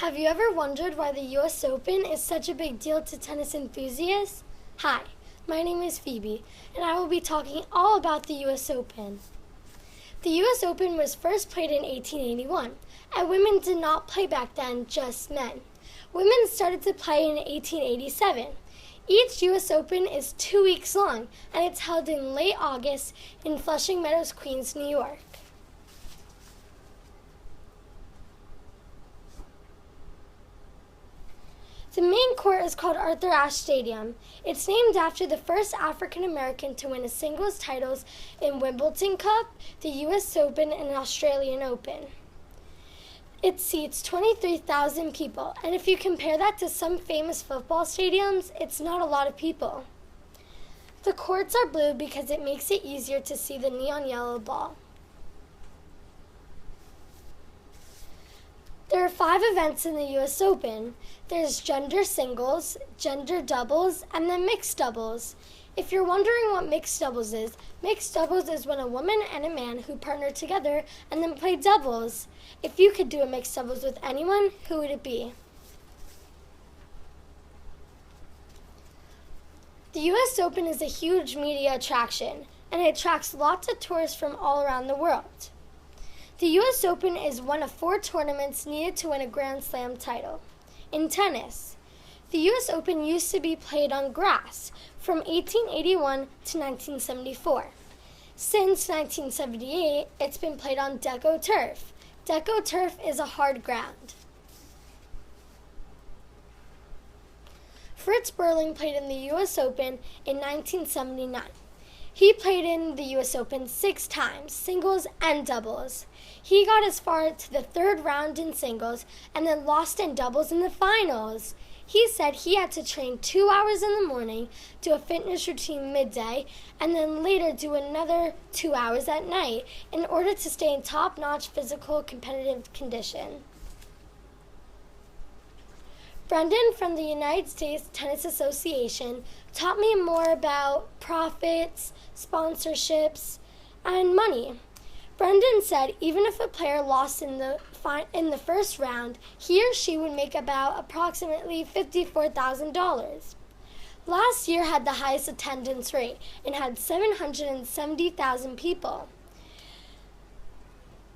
Have you ever wondered why the U.S. Open is such a big deal to tennis enthusiasts? Hi, my name is Phoebe, and I will be talking all about the U.S. Open. The U.S. Open was first played in 1881, and women did not play back then, just men. Women started to play in 1887. Each U.S. Open is 2 weeks long, and it's held in late August in Flushing Meadows, Queens, New York. The main court is called Arthur Ashe Stadium. It's named after the first African American to win a singles titles in Wimbledon Cup, the U.S. Open, and Australian Open. It seats 23,000 people, and if you compare that to some famous football stadiums, it's not a lot of people. The courts are blue because it makes it easier to see the neon yellow ball. There are 5 events in the U.S. Open. There's gender singles, gender doubles, and then mixed doubles. If you're wondering what mixed doubles is when a woman and a man who partner together and then play doubles. If you could do a mixed doubles with anyone, who would it be? The U.S. Open is a huge media attraction, and it attracts lots of tourists from all around the world. The U.S. Open is one of 4 tournaments needed to win a Grand Slam title. In tennis, the U.S. Open used to be played on grass from 1881 to 1974. Since 1978, it's been played on Deco turf. Deco turf is a hard ground. Fritz Berling played in the U.S. Open in 1979. He played in the U.S. Open 6 times, singles and doubles. He got as far to the 3rd round in singles and then lost in doubles in the finals. He said he had to train 2 hours in the morning, do a fitness routine midday, and then later do another 2 hours at night in order to stay in top-notch physical competitive condition. Brendan from the United States Tennis Association taught me more about profits, sponsorships, and money. Brendan said even if a player lost in the first round, he or she would make about approximately $54,000. Last year had the highest attendance rate and had 770,000 people.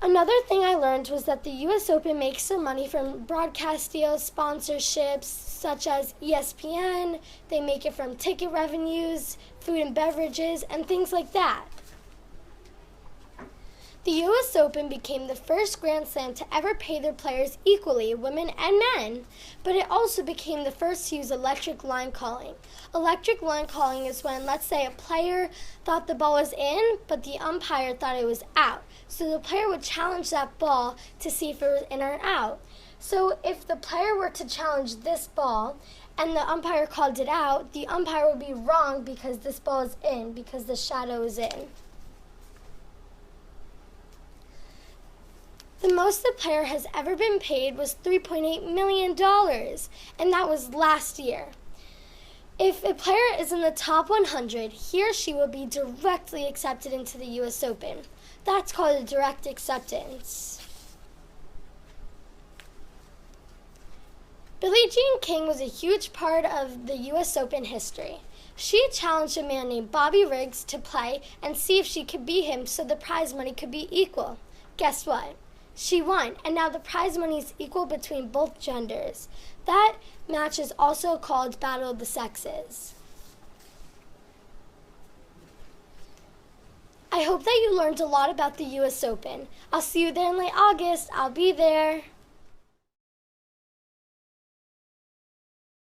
Another thing I learned was that the U.S. Open makes their money from broadcast deals, sponsorships, such as ESPN. They make it from ticket revenues, food and beverages, and things like that. The U.S. Open became the first Grand Slam to ever pay their players equally, women and men, but it also became the first to use electric line calling. Electric line calling is when, let's say, a player thought the ball was in, but the umpire thought it was out. So the player would challenge that ball to see if it was in or out. So if the player were to challenge this ball and the umpire called it out, the umpire would be wrong because this ball is in, because the shadow is in. The most the player has ever been paid was $3.8 million, and that was last year. If a player is in the top 100, he or she will be directly accepted into the U.S. Open. That's called a direct acceptance. Billie Jean King was a huge part of the U.S. Open history. She challenged a man named Bobby Riggs to play and see if she could beat him so the prize money could be equal. Guess what? She won, and now the prize money is equal between both genders. That match is also called Battle of the Sexes. I hope that you learned a lot about the U.S. Open. I'll see you there in late August. I'll be there.